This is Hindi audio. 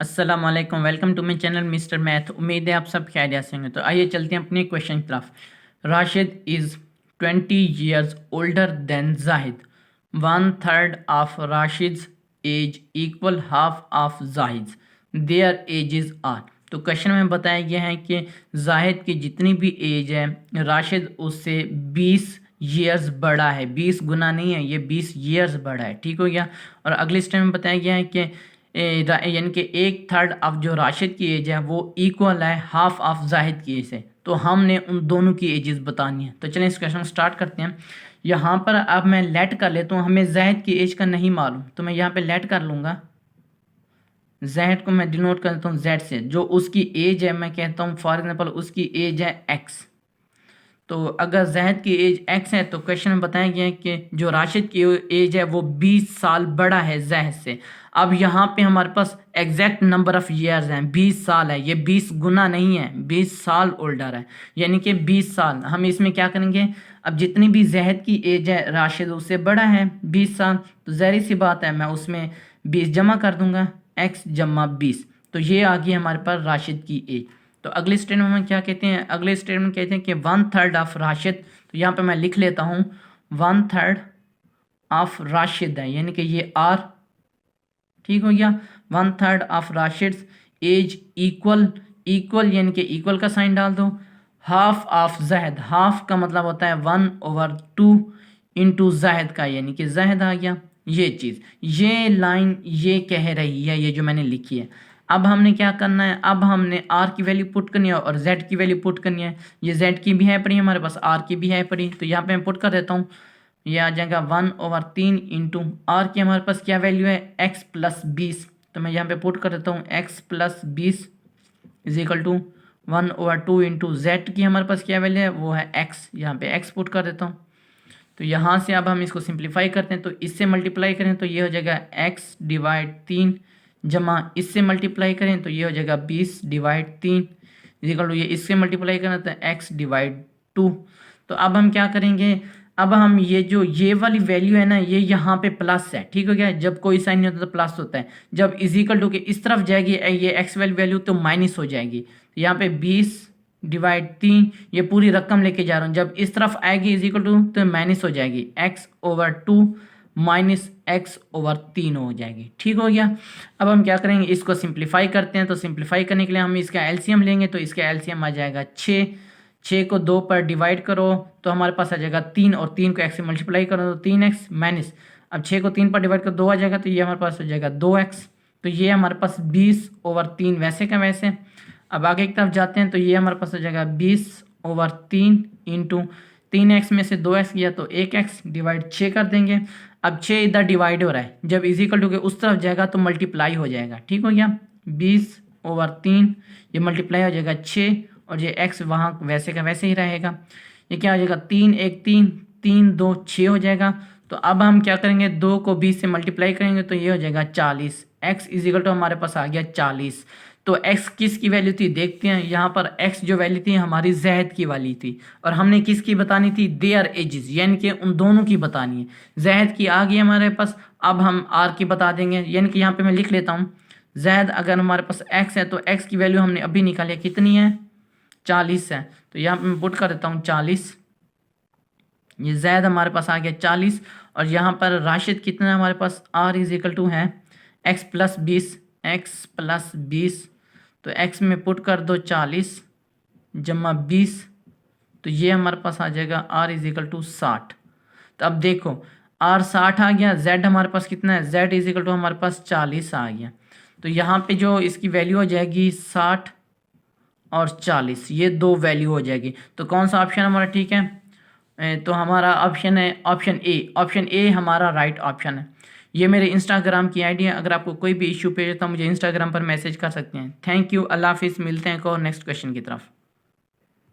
अस्सलाम वालेकुम, welcome to my channel mister math. उम्मीद है आप सब खैरियत से होंगे। तो आइए चलते हैं अपने क्वेश्चन की तरफ। Rashid is 20 years older than Zahid. 1/3 of Rashid's age equal half of Zahid. Their ages are. तो क्वेश्चन में बताया गया है कि जाहिद की जितनी भी एज है राशिद उससे 20 ईयर्स बड़ा है। 20 गुना नहीं है, ये 20 ईयर्स बड़ा है। ठीक हो गया। और अगले स्टेप में बताया गया है कि यानी कि 1/3 ऑफ जो राशिद की एज है वो इक्वल है हाफ ऑफ जाहिद की एज से। तो हमने उन दोनों की एजेस बतानी है। तो चलें इस क्वेश्चन स्टार्ट करते हैं। यहाँ पर अब मैं लेट कर लेता हूँ, हमें जाहिद की एज का नहीं मालूम, तो मैं यहाँ पे लेट कर लूँगा। जेड को मैं डिनोट कर देता हूँ जेड से। जो उसकी एज है मैं कहता हूँ फॉर एग्जाम्पल उसकी एज है एक्स। तो अगर जहद की एज एक्स है तो क्वेश्चन में बताया गया है कि जो राशिद की एज है वो 20 साल बड़ा है जहद से। अब यहाँ पे हमारे पास एग्जैक्ट नंबर ऑफ ईयर्स हैं, 20 साल है। ये 20 गुना नहीं है, 20 साल ओल्डर है, यानी कि 20 साल। हम इसमें क्या करेंगे, अब जितनी भी जहद की एज है राशिद उससे बड़ा है 20 साल, तो ज़ाहिर सी बात है मैं उसमें 20 जमा कर दूंगा, एक्स जमा 20। तो ये आ गई हमारे पास राशिद की एज। तो अगले स्टेटमेंट में क्या कहते हैं, अगले स्टेटमेंट कहते हैं कि 1/3 ऑफ राशिद। तो यहाँ पे मैं लिख लेता हूँ 1/3 ऑफ राशिद है, यानी कि ये आर। ठीक हो गया। 1/3 ऑफ राशिद एज इक्वल यानी कि इक्वल का साइन डाल दो हाफ ऑफ जहद। हाफ का मतलब होता है 1/2 इंटू जहद का, यानी कि जहद आ गया। ये चीज़, ये लाइन ये कह रही है, ये जो मैंने लिखी है। अब हमने क्या करना है, अब हमने आर की वैल्यू पुट करनी है और जेड की वैल्यू पुट करनी है। ये जेड की भी है पड़ी हमारे पास, आर की भी है पड़ी। तो यहाँ पे मैं पुट कर देता हूँ, ये आ जाएगा 1/3 इंटू आर की हमारे पास क्या वैल्यू है एक्स प्लस 20। तो मैं यहाँ पे पुट कर देता हूँ X plus 20 is equal to 1/2 into Z की हमारे पास क्या वैल्यू है वो है एक्स। यहाँ पे एक्स पुट कर देता हूँ। तो यहाँ से अब हम इसको सिंप्लीफाई करते हैं, तो इससे मल्टीप्लाई करें तो ये हो जाएगा एक्स डिवाइड 3 जमा इससे मल्टीप्लाई करें तो ये हो जाएगा 20 डिवाइड 3 इक्वल टू ये इससे मल्टीप्लाई करें तो एक्स डिवाइड 2। तो अब हम क्या करेंगे, अब हम ये वाली वैल्यू है ना ये यहाँ पे प्लस है। ठीक हो गया। जब कोई साइन नहीं होता तो प्लस होता है, जब इजिकल टू के इस तरफ जाएगी ये एक्स वाली वैल्यू तो माइनस हो जाएगी। तो यहाँ पे 20 डिवाइड 3 ये पूरी रकम लेके जा रहा हूँ, जब इस तरफ आएगी इजिकल टू तो माइनस हो जाएगी, x/2 माइनस x/3 हो जाएगी। ठीक हो गया। अब हम क्या करेंगे, इसको सिंप्लीफाई करते हैं। तो सिंप्लीफाई करने के लिए हम इसका एलसीएम लेंगे, तो इसका एलसीएम आ जाएगा 6 को 2 पर डिवाइड करो तो हमारे पास आ जाएगा 3 और 3 को x से मल्टीप्लाई करो तो 3x माइनस, अब 6 को 3 पर डिवाइड करो 2 आ जाएगा तो ये हमारे पास हो जाएगा 2x। तो ये हमारे पास 20/3 वैसे का वैसे। अब आगे की तरफ जाते हैं तो ये हमारे पास हो जाएगा 20/3 इंटू 3x में से 2x गया तो 1x डिवाइड 6 कर देंगे। अब 6 इधर डिवाइड हो रहा है, जब इजिकल टू के उस तरफ जाएगा तो मल्टीप्लाई हो जाएगा। ठीक हो गया। 20/3 ये मल्टीप्लाई हो जाएगा 6 और ये x वहाँ वैसे का वैसे ही रहेगा। ये क्या हो जाएगा 3 1 3 3 2 6 हो जाएगा। तो अब हम क्या करेंगे, 2 को 20 से मल्टीप्लाई करेंगे तो ये हो जाएगा 40। x इजिकल टू हमारे पास आ गया 40। तो x किसकी वैल्यू थी देखते हैं। यहाँ पर x जो वैल्यू थी हमारी जहद की वाली थी और हमने किसकी बतानी थी, देयर एजेस, यानी कि उन दोनों की बतानी है। जहद की आ गई हमारे पास, अब हम r की बता देंगे। यानी कि यहाँ पे मैं लिख लेता हूँ जहद अगर हमारे पास x है तो x की वैल्यू हमने अभी निकाली है, कितनी है 40 है। तो यहाँ पे मैं पुट कर देता हूँ 40। ये जैद हमारे पास आ गया 40 और यहाँ पर राशिद कितना है हमारे पास, r इज इक्वल टू है x प्लस 20 तो x में पुट कर दो 40 जमा 20। तो ये हमारे पास आ जाएगा r इज इक्वल टू 60। तो अब देखो r 60 आ गया, z हमारे पास कितना है, z इज इक्वल टू हमारे पास 40 आ गया। तो यहाँ पे जो इसकी वैल्यू हो जाएगी 60 और 40, ये दो वैल्यू हो जाएगी। तो कौन सा ऑप्शन हमारा ठीक है, तो हमारा ऑप्शन है ऑप्शन ए हमारा राइट ऑप्शन है। ये मेरे इंस्टाग्राम की आईडी है, अगर आपको कोई भी इशू पे है तो मुझे इंस्टाग्राम पर मैसेज कर सकते हैं। थैंक यू, अल्लाह हाफिज़, मिलते हैं एक और नेक्स्ट क्वेश्चन की तरफ।